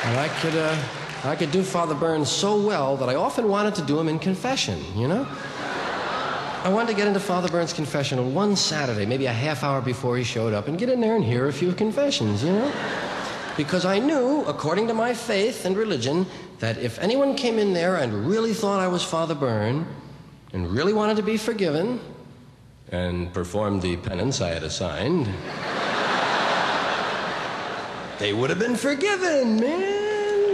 And I could do Father Burns so well that I often wanted to do him in confession, you know? I wanted to get into Father Burns' confessional one Saturday, maybe a half hour before he showed up, and get in there and hear a few confessions, you know? Because I knew, according to my faith and religion, that if anyone came in there and really thought I was Father Burn, and really wanted to be forgiven, and performed the penance I had assigned, they would have been forgiven, man.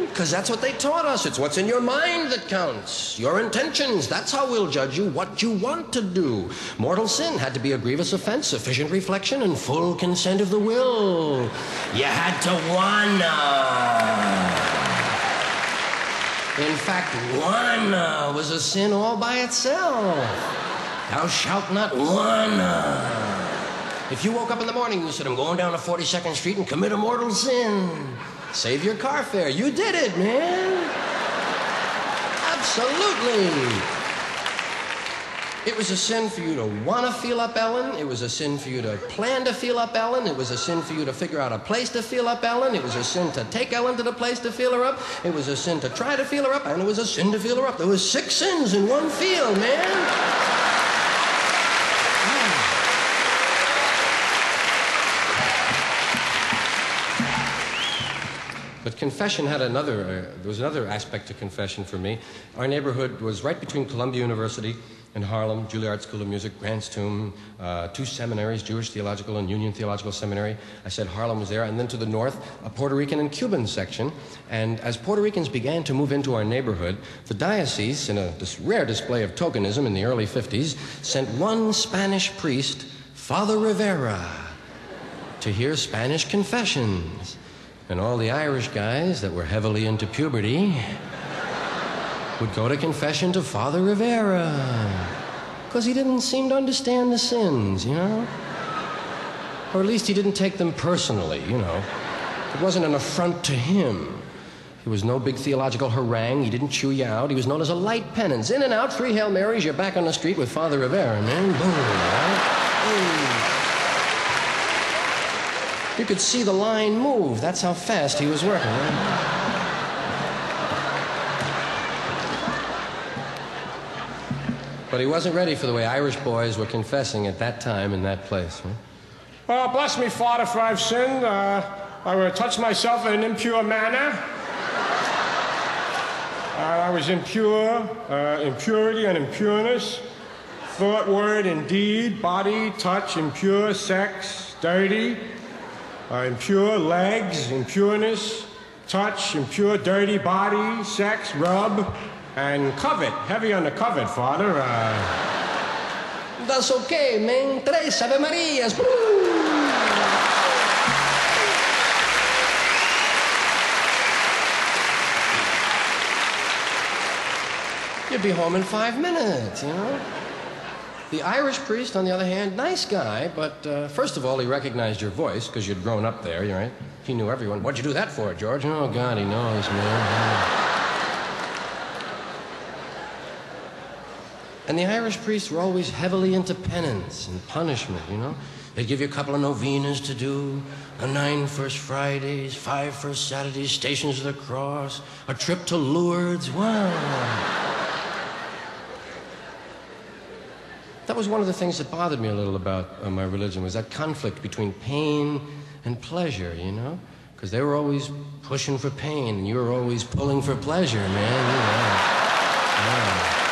Because that's what they taught us. It's what's in your mind that counts. Your intentions. That's how we'll judge you, what you want to do. Mortal sin had to be a grievous offense, sufficient reflection, and full consent of the will. You had to wanna. In fact, wanna was a sin all by itself. Thou shalt not wanna. If you woke up in the morning and you said, I'm going down to 42nd Street and commit a mortal sin, save your car fare. You did it, man. Absolutely. It was a sin for you to want to feel up Ellen. It was a sin for you to plan to feel up Ellen. It was a sin for you to figure out a place to feel up Ellen. It was a sin to take Ellen to the place to feel her up. It was a sin to try to feel her up, and it was a sin to feel her up. There was 6 sins in one feel, man. But confession had there was another aspect to confession for me. Our neighborhood was right between Columbia University and Harlem, Juilliard School of Music, Grant's Tomb, 2 seminaries, Jewish Theological and Union Theological Seminary. I said Harlem was there. And then to the north, a Puerto Rican and Cuban section. And as Puerto Ricans began to move into our neighborhood, the diocese, in this rare display of tokenism in the early 50s, sent one Spanish priest, Father Rivera, to hear Spanish confessions. And all the Irish guys that were heavily into puberty would go to confession to Father Rivera. Because he didn't seem to understand the sins, you know? Or at least he didn't take them personally, you know? It wasn't an affront to him. He was no big theological harangue. He didn't chew you out. He was known as a light penance. In and out, 3 Hail Marys, you're back on the street with Father Rivera, man. Boom, right? Boom. You could see the line move. That's how fast he was working. Right? But he wasn't ready for the way Irish boys were confessing at that time in that place. Right? Oh, bless me, Father, for I've sinned. I will touch myself in an impure manner. I was impure, impurity and impureness. Thought, word, and deed, body, touch, impure, sex, dirty. Impure legs, impureness, touch, impure, dirty body, sex, rub, and covet. Heavy on the covet, Father. That's okay, man. 3 Ave Marias. Woo! You'd be home in 5 minutes, you know? The Irish priest, on the other hand, nice guy, but first of all, he recognized your voice because you'd grown up there, right? He knew everyone. What'd you do that for, George? Oh, God, he knows, man. And the Irish priests were always heavily into penance and punishment, you know? They'd give you a couple of novenas to do, 9 First Fridays, 5 First Saturdays, Stations of the Cross, a trip to Lourdes. Wow. That was one of the things that bothered me a little about my religion, was that conflict between pain and pleasure, you know? Because they were always pushing for pain, and you were always pulling for pleasure, man. You know. Yeah.